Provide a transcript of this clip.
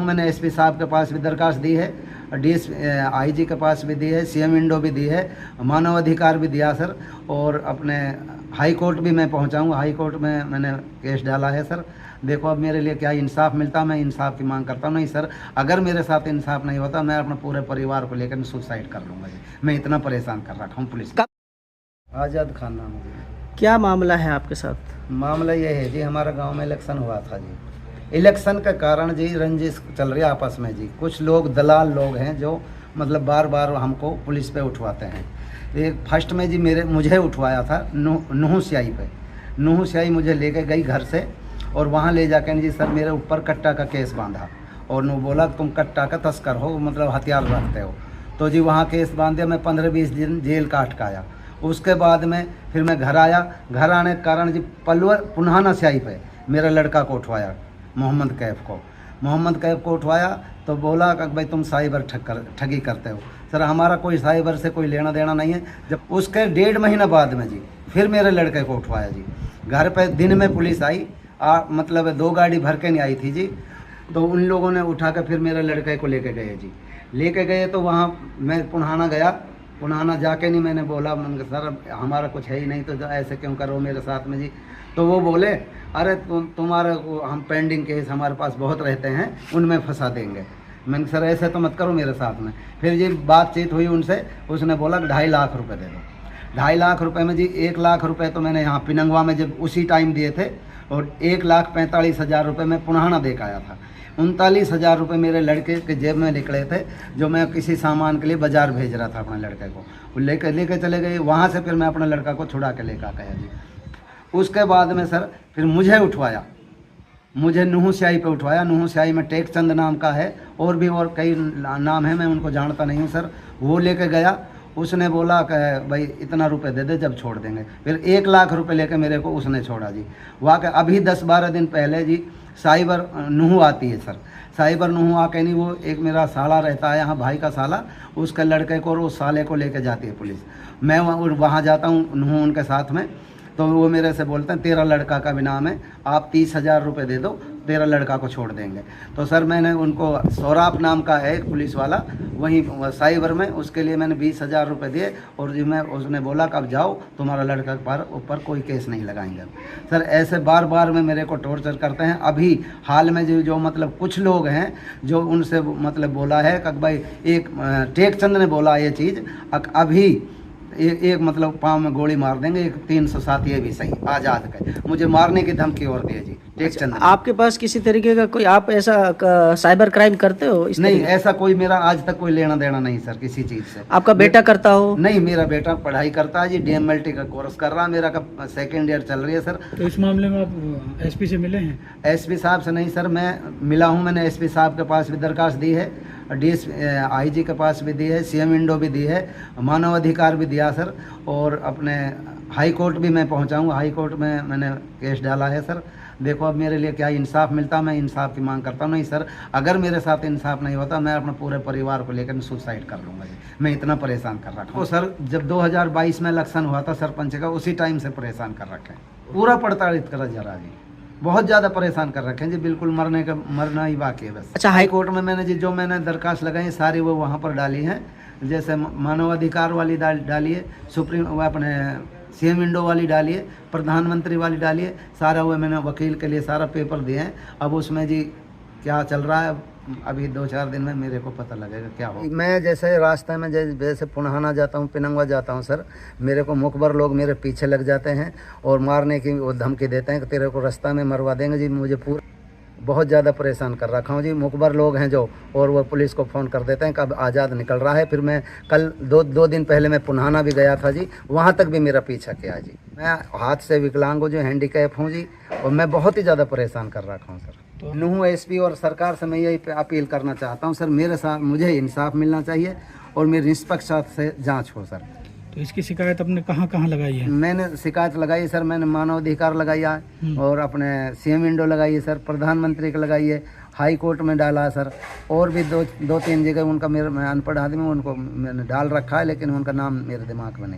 मैंने एसपी साहब के पास भी दरखास्त दी है, डीएस आईजी के पास भी दी है, सीएम विंडो भी दी है, मानव अधिकार भी दिया सर, और अपने हाई कोर्ट भी मैं पहुंचाऊंगा। हाई कोर्ट में मैंने केस डाला है सर। देखो अब मेरे लिए क्या इंसाफ मिलता, मैं इंसाफ की मांग करता हूँ। नहीं सर, अगर मेरे साथ इंसाफ नहीं होता मैं अपने पूरे परिवार को लेकर सुसाइड कर लूँगा जी। मैं इतना परेशान कर रखा हूँ पुलिस। आज़ाद खान नाम है जी। क्या मामला है आपके साथ? मामला ये है जी, हमारा गांव में इलेक्शन हुआ था जी। इलेक्शन के कारण जी रंजिश चल रही है आपस में जी। कुछ लोग दलाल लोग हैं जो मतलब बार बार हमको पुलिस पे उठवाते हैं। एक फर्स्ट में जी मुझे उठवाया था नूह स्याही पे। नूह स्याही मुझे लेके गई घर से, और वहाँ ले जाकर जी सर मेरे ऊपर कट्टा का केस बांधा, और नू बोला तुम कट्टा का तस्कर हो, मतलब हथियार रखते हो। तो जी वहाँ केस बांध दिया। मैं 15-20 दिन जेल काट का आया। उसके बाद में फिर मैं घर आया। घर आने के कारण जी पुन्हाना स्याही पे मेरा लड़का को उठवाया, मोहम्मद कैफ को उठवाया। तो बोला कि भाई तुम साइबर ठगी करते हो। सर हमारा कोई साइबर से कोई लेना देना नहीं है। जब उसके 1.5 महीना बाद में जी फिर मेरे लड़के को उठवाया जी। घर पे दिन में पुलिस आई, मतलब 2 गाड़ी भर के नहीं आई थी जी। तो उन लोगों ने उठा कर फिर मेरे लड़के को लेके गए जी। लेके गए तो वहाँ मैं पुन्हाना गया। पुन्हाना जाके नहीं मैंने बोला सर हमारा कुछ है ही नहीं, तो ऐसे क्यों करो मेरे साथ में जी। तो वो बोले अरे तुम्हारे हम पेंडिंग केस हमारे पास बहुत रहते हैं, उनमें फंसा देंगे। मैंने सर ऐसे तो मत करो मेरे साथ में। फिर जी बातचीत हुई उनसे, उसने बोला 2.5 लाख रुपए दे दो। 2.5 लाख रुपए में जी 1 लाख रुपए तो मैंने यहाँ पिनंगवा में जब उसी टाइम दिए थे, और 1,45,000 रुपये मैं पुन्हाना दे के आया था। 39,000 रुपये मेरे लड़के के जेब में निकले थे, जो मैं किसी सामान के लिए बाज़ार भेज रहा था अपने लड़के को। वो लेके चले गए। वहाँ से फिर मैं अपने लड़का को छुड़ा के लेकर गया जी। उसके बाद में सर फिर मुझे उठवाया, मुझे नूह स्याही पे उठवाया। नूह स्याही में टेकचंद नाम का है, और भी और कई नाम है, मैं उनको जानता नहीं हूँ सर। वो लेके गया। उसने बोला कि भाई इतना रुपए दे दे, जब छोड़ देंगे। फिर 1 लाख रुपए लेके मेरे को उसने छोड़ा जी। वहाँ के अभी 10-12 दिन पहले जी साइबर नूह आती है सर। साइबर नूह आके नहीं, वो एक मेरा साला रहता है यहाँ, भाई का साला, उसके लड़के को और उस साले को लेके जाती है पुलिस। मैं वहाँ जाता हूँ नूह उनके साथ में। तो वो मेरे से बोलते हैं तेरा लड़का का भी नाम है, आप 30,000 रुपये दे दो, तेरा लड़का को छोड़ देंगे। तो सर मैंने उनको सौराफ नाम का है एक पुलिस वाला वहीं साइबर में, उसके लिए मैंने 20,000 रुपये दिए, और जी उसने बोला कि अब जाओ, तुम्हारा लड़का पर ऊपर कोई केस नहीं लगाएंगे। सर ऐसे बार बार में मेरे को टॉर्चर करते हैं। अभी हाल में जो मतलब कुछ लोग हैं जो उनसे मतलब बोला है कि भाई एक टेकचंद ने बोला ये चीज़, अभी एक मतलब पाँव में गोली मार देंगे, एक 307 ये भी सही आज़ाद का मुझे मारने की धमकी और दिए जी टेकचंद। आपके पास किसी तरीके का कोई आप ऐसा साइबर क्राइम करते हो? नहीं, ऐसा कोई मेरा आज तक कोई लेना देना नहीं सर किसी चीज़ से। आपका बेटा करता हो? नहीं, मेरा बेटा पढ़ाई करता है जी, DMLT का कोर्स कर रहा है, मेरा का 2nd ईयर चल रही है सर। तो इस मामले में आप एसपी से मिले हैं? एसपी साहब से नहीं सर, मैं मिला हूँ। मैंने एसपी साहब के पास भी दरखास्त दी है, डीएस आईजी के पास भी दी है, सीएम विंडो भी दी है, मानव अधिकार भी दिया सर, और अपने हाई कोर्ट भी मैं पहुंचाऊंगा। हाई कोर्ट में मैंने केस डाला है सर। देखो अब मेरे लिए क्या इंसाफ मिलता, मैं इंसाफ की मांग करता हूँ। नहीं सर, अगर मेरे साथ इंसाफ नहीं होता मैं अपने पूरे परिवार को लेकर सुसाइड कर लूँगा जी। मैं इतना परेशान कर रखा हूँ सर। जब 2022 में इलेक्शन हुआ था सरपंच का, उसी टाइम से परेशान कर रखे हैं। पूरा प्रताड़ित करा जरा जी, बहुत ज़्यादा परेशान कर रखे हैं जी। बिल्कुल मरना ही बाकी है बस। अच्छा, हाई कोर्ट में मैंने जी जो मैंने दरखास्त लगाई सारी वो वहाँ पर डाली हैं। जैसे मानव अधिकार वाली डाली है, सुप्रीम वो अपने सीएम विंडो वाली डाली है, प्रधानमंत्री वाली डाली है, सारा वो मैंने वकील के लिए सारा पेपर दिए हैं। अब उसमें जी क्या चल रहा है अभी 2-4 दिन में मेरे को पता लगेगा क्या हो। मैं जैसे रास्ते में जैसे पुन्हाना जाता हूँ, पिनंगवा जाता हूँ सर, मेरे को मुखबर लोग मेरे पीछे लग जाते हैं और मारने की वो धमकी देते हैं कि तेरे को रास्ता में मरवा देंगे जी। मुझे पूरा बहुत ज़्यादा परेशान कर रखा हूँ जी। मुखबर लोग हैं जो, और वो पुलिस को फ़ोन कर देते हैं कि अब आज़ाद निकल रहा है। फिर मैं कल दो दिन पहले मैं पुन्हाना भी गया था जी, वहाँ तक भी मेरा पीछा किया जी। मैं हाथ से विकलांग हूँ, जो हैंडीकैप हूँ जी, और मैं बहुत ही ज़्यादा परेशान कर रखा हूँ सर। नूह एसपी और सरकार से मैं यही अपील करना चाहता हूँ सर, मेरे साथ मुझे इंसाफ मिलना चाहिए और मेरी निष्पक्ष से जाँच हो सर। तो इसकी शिकायत आपने कहाँ लगाई है? मैंने शिकायत लगाई सर, मैंने मानव अधिकार लगाई है, और अपने सीएम विंडो लगाई है सर, प्रधानमंत्री को लगाई है, हाई कोर्ट में डाला है सर, और भी दो तीन जगह उनका मैं अनपढ़ आदमी उनको मैंने डाल रखा है, लेकिन उनका नाम मेरे दिमाग में नहीं।